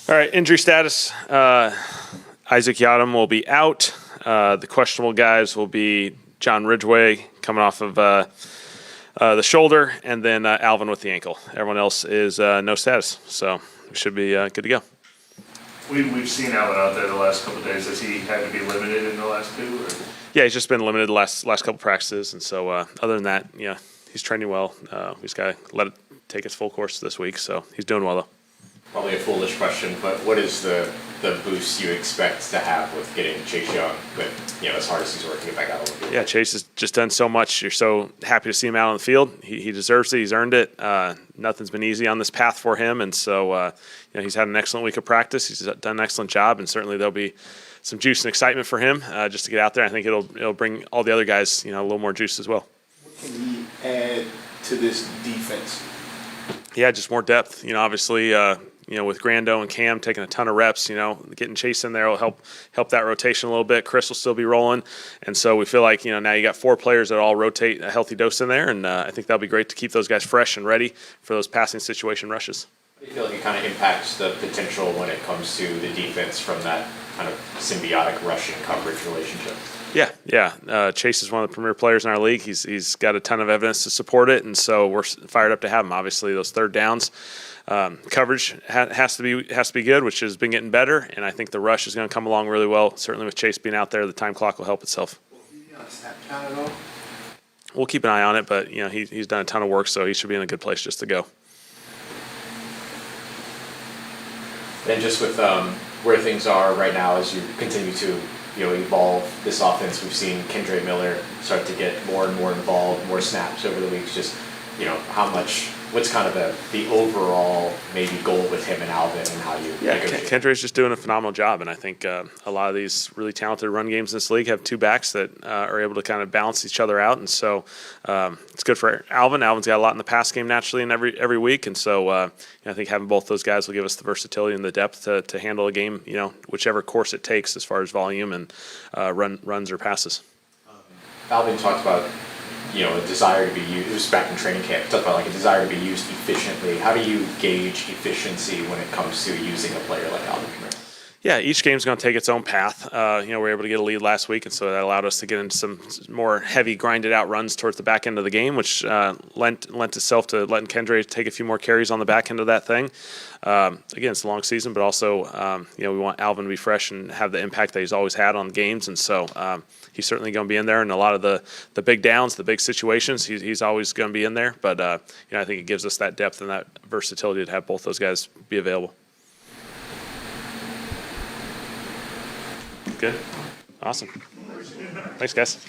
All right, injury status. Isaac Yadam will be out. The questionable guys will be John Ridgway coming off of the shoulder, and then Alvin with the ankle. Everyone else is no status, so we should be good to go. We've seen Alvin out there the last couple of days. Has he had to be limited in the last two? Or? Yeah, he's just been limited the last couple practices, and so other than that, yeah, he's training well. We just got to let it take its full course this week, so he's doing well though. Probably a foolish question, but what is the boost you expect to have with getting Chase Young, with as hard as he's working to get back out on the field? Yeah, Chase has just done so much. You're so happy to see him out on the field. He deserves it. He's earned it. Nothing's been easy on this path for him, and so he's had an excellent week of practice. He's done an excellent job, and certainly there'll be some juice and excitement for him just to get out there. I think it'll bring all the other guys a little more juice as well. What can he add to this defense? Yeah, just more depth. Obviously. With Grando and Cam taking a ton of reps, getting Chase in there will help that rotation a little bit. Chris will still be rolling, and so we feel like now you got 4 players that all rotate a healthy dose in there, and I think that'll be great to keep those guys fresh and ready for those passing situation rushes. Do you feel like it kind of impacts the potential when it comes to the defense from that kind of symbiotic rushing coverage relationship? Yeah. Chase is one of the premier players in our league. He's got a ton of evidence to support it, and so we're fired up to have him. Obviously, those third downs. Coverage has to be good, which has been getting better, and I think the rush is going to come along really well. Certainly with Chase being out there, the time clock will help itself. We'll keep an eye on it, but he's done a ton of work, so he should be in a good place just to go. And just with where things are right now, as you continue to evolve this offense, we've seen Kendre Miller start to get more and more involved, more snaps over the weeks. Just what's kind of the overall maybe goal with him and Alvin and how you negotiate? Kendre's just doing a phenomenal job, and I think a lot of these really talented run games in this league have 2 backs that are able to kind of balance each other out, and so it's good for Alvin. Alvin's got a lot in the pass game naturally in every week, and so I think having both those guys will give us the versatility and the depth to handle a game, whichever course it takes as far as volume and runs or passes. Alvin talked about a desire to be used. It was back in training camp. Talked about a desire to be used efficiently. How do you gauge efficiency when it comes to using a player like Alvin Kamara? Yeah, each game's going to take its own path. We were able to get a lead last week, and so that allowed us to get into some more heavy, grinded-out runs towards the back end of the game, which lent itself to letting Kendre take a few more carries on the back end of that thing. Again, it's a long season, but also, we want Alvin to be fresh and have the impact that he's always had on games, and so he's certainly going to be in there. And a lot of the big downs, the big situations, he's always going to be in there. But I think it gives us that depth and that versatility to have both those guys be available. Good. Awesome. Thanks, guys.